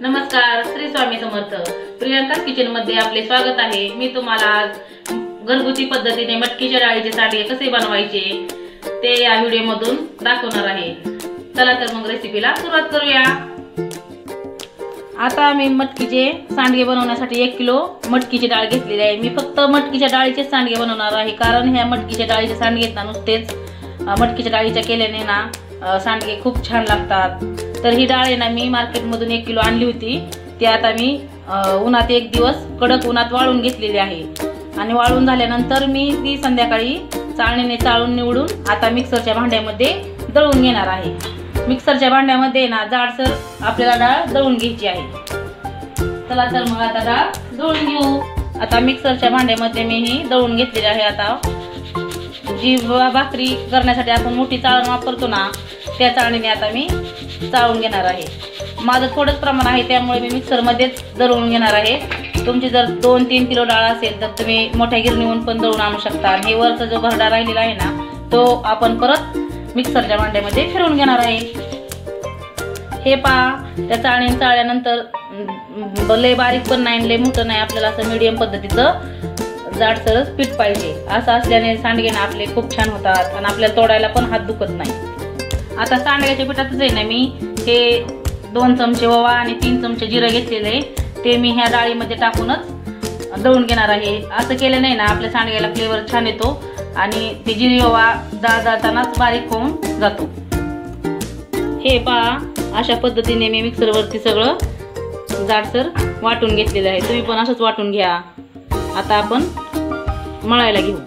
नमस्कार, श्री स्वामी समर्थ. प्रियंका किचन मध्ये आपले स्वागत आहे. मी तुम्हाला आज घरगुती पद्धतीने मटकीच्या डाळीचे सांडगे कसे बनवायचे ते या व्हिडिओ मधून दाखवणार आहे. चला तर मग रेसिपीला सुरुवात करूया. आता मी मटकीचे सांडगे बनवण्यासाठी 1 किलो मटकीची डाळ घेतलेली आहे. मी फक्त मटकीच्या डाळीचे सांडगे बनवणार आहे, कारण ह्या मटकीच्या डाळीचे सांडगे ना नुसतेच मटकीच्या डाळीच्या केल्याने ना सांडगे खूप छान लागतात. तर ही डाळ आहे ना मी मार्केटमधून 1 किलो आणली होती. ती आता मी उन्हात 1 दिवस कडक उन्हात वाळून घेतलेली आहे. आणि वाळून झाल्यानंतर मी ती संध्याकाळी चाळणीने चाळून निवडून आता मिक्सरच्या भांड्यामध्ये दळून घेणार आहे. मिक्सरच्या भांड्यामध्ये ना जाडसर आपल्याला डाळ दळून घ्यायची आहे. चला तर मग आता डाळ दळून घेऊ. आता मिक्सरच्या भांड्यामध्ये मी ही दळून घेतलेली आहे. आता जी भाकरी करण्यासाठी आपण मोठी चाळण वापरतो ना त्या चाळणीने आता मी चाळून घेणार आहे. माझं थोडंच प्रमाण आहे त्यामुळे मी मिक्सरमध्येच दळून घेणार आहे. तुमची जर 2-3 किलो डाळ असेल तर तुम्ही मोठ्या गिरणीहून पण दळून आणू शकता. हे वरचा जो भरडा राहिलेला आहे ना तो आपण परत मिक्सरच्या भांड्यामध्ये फिरवून घेणार आहे. हे पहा, त्या चाळणीने चाळल्यानंतर लय बारीक पण नाही लय मोठं नाही, आपल्याला असं मीडियम पद्धतीचं जाडसरच पीठ पाहिजे. असं असल्याने सांडगे ना आपले खूप छान होतात आणि आपल्याला तोडायला पण हात दुखत नाही. आता सांडग्याच्या पिठातच आहे ना मी हे 2 चमचे ओवा आणि 3 चमचे जिरं घेतलेले ते मी ह्या डाळीमध्ये टाकूनच दळून घेणार आहे. असं केलं नाही ना आपल्या सांडग्याला फ्लेवर छान येतो आणि ते जिरे ओवा डाळ दळतानाच बारीक होऊन जातो. हे पहा, अशा पद्धतीने मी मिक्सरवरती सगळं जाडसर वाटून घेतलेलं आहे. तुम्ही पण असंच वाटून घ्या. आता आपण मळायला घेऊ.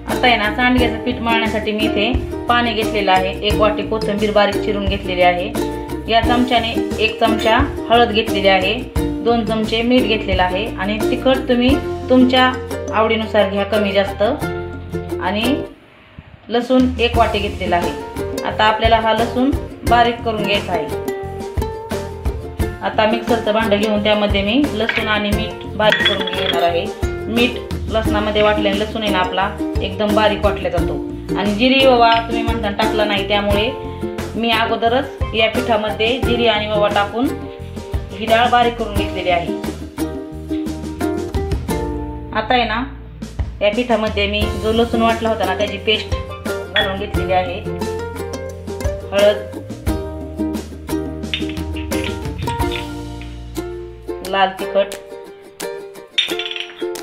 आता आहे ना सांडग्याचं पीठ मळण्यासाठी मी इथे पाणी घेतलेलं आहे. 1 वाटी कोथिंबीर बारीक चिरून घेतलेली आहे. या चमच्याने 1 चमचा हळद घेतलेली आहे. 2 चमचे मीठ घेतलेलं आहे आणि तिखट तुम्ही तुमच्या आवडीनुसार घ्या, कमी जास्त. आणि लसूण 1 वाटी घेतलेला आहे. आता आपल्याला हा लसूण बारीक करून घ्यायचा आहे. आता मिक्सरचं भांडं घेऊन त्यामध्ये मी लसूण आणि मीठ बारीक करून घेणार आहे. मीठ लसणामध्ये वाटल्याने लसूण आहे ना आपला एकदम बारीक वाटला जातो. आणि जिरी ओवा तुम्ही म्हणता टाकला नाही, त्यामुळे मी अगोदरच या पिठामध्ये जिरी आणि ओवा टाकून ही डाळ बारीक करून घेतलेली आहे. आता आहे ना या पिठामध्ये मी जो लसूण वाटला होता ना त्याची पेस्ट घालून घेतलेली आहे. हळद, लाल तिखट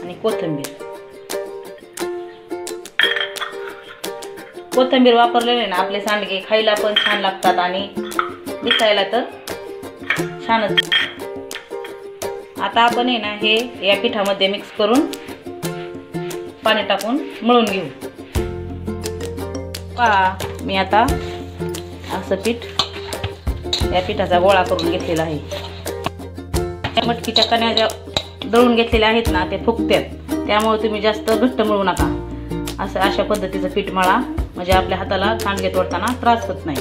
आणि कोथिंबीर वापरलेले ना आपले सांडगे खायला पण छान लागतात आणि दिसायला तर छानच. आता आपण आहे ना हे या पिठामध्ये मिक्स करून पाणी टाकून मळून घेऊ. पहा, मी आता असं पीठ या पिठाचा गोळा करून घेतलेला आहे. मटकीच्या कण्या ज्या दळून घेतलेल्या आहेत ना ते फुगतात, त्यामुळे तुम्ही जास्त घट्ट मळू नका. अशा पद्धतीचं पीठ मळा, म्हणजे आपल्या हाताला सांडगे तोडताना त्रास होत नाही.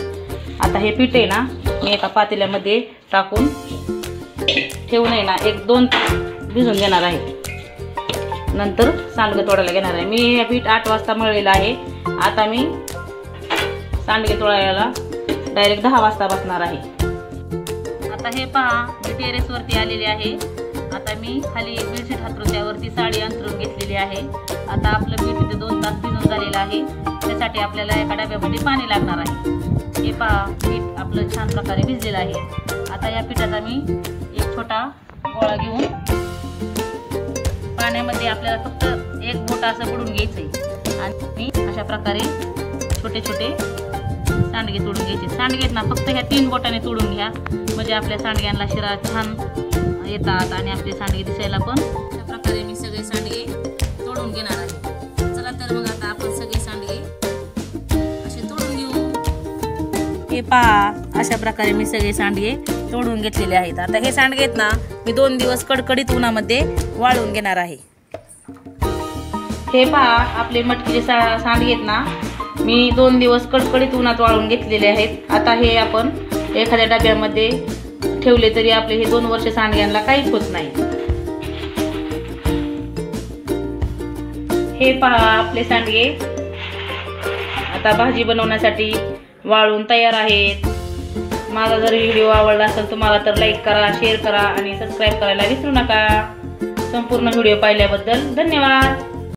आता हे पीठ आहे ना मी एका पातेल्यामध्ये टाकून ठेवून आहे ना 1-2 तास भिजून घेणार आहे. नंतर सांडगे तोडायला घेणार आहे. मी हे पीठ 8 वाजता मळलेलं आहे. आता मी सांडगे तोडायला डायरेक्ट 10 वाजता बसणार आहे. आता हे पहा, मी टेरेसवरती आलेले आहे. आता मी खाली बेडशीट हातरून त्यावरती साडी अंथरून घेतलेली आहे. आता आपलं पीठ इथे 2 तास भिजून झालेलं आहे. त्यासाठी आपल्याला एका डब्यामध्ये पाणी लागणार आहे. हे पहा, पीठ आपलं छान प्रकारे भिजलेलं आहे. आता या पिठाचा मी एक छोटा गोळा घेऊन पाण्यामध्ये आपल्याला फक्त 1 बोट असं बुडून घ्यायचं आहे. आणि मी अशा प्रकारे छोटे छोटे सांडगे तोडून घ्यायचे. सांडगे ना फक्त ह्या 3 बोटाने तोडून घ्या, म्हणजे आपल्या सांडग्यांना शिरा छान येतात आणि आपले सांडगे दिसायला पण. अशा प्रकारे मी सगळे सांडगे तोडून घेणार आहे. चला तर मग आता आपण सगळे सांडगे असे तोडून घेऊ. हे पहा, अशा प्रकारे मी सगळे सांडगे तोडून घेतलेले आहेत. आता हे सांडगे आहेत ना मी 2 दिवस कडकडीत उन्हामध्ये वाळवून घेणार आहे. हे पहा, आपले मटकीचे सांडगे आहेत ना मी 2 दिवस कडकडीत उन्हात वाळवून घेतलेले आहेत. आता हे आपण एखाद्या डब्यामध्ये ठेवले तरी आपले हे 2 वर्ष सांडग्यांना काहीच होत नाही. हे पहा, आपले सांडगे आता भाजी बनवण्यासाठी वाळून तयार आहेत. माझा जर व्हिडिओ आवडला असेल तुम्हाला तर लाईक करा, शेअर करा आणि सबस्क्राईब करायला विसरू नका. संपूर्ण व्हिडिओ पाहिल्याबद्दल धन्यवाद.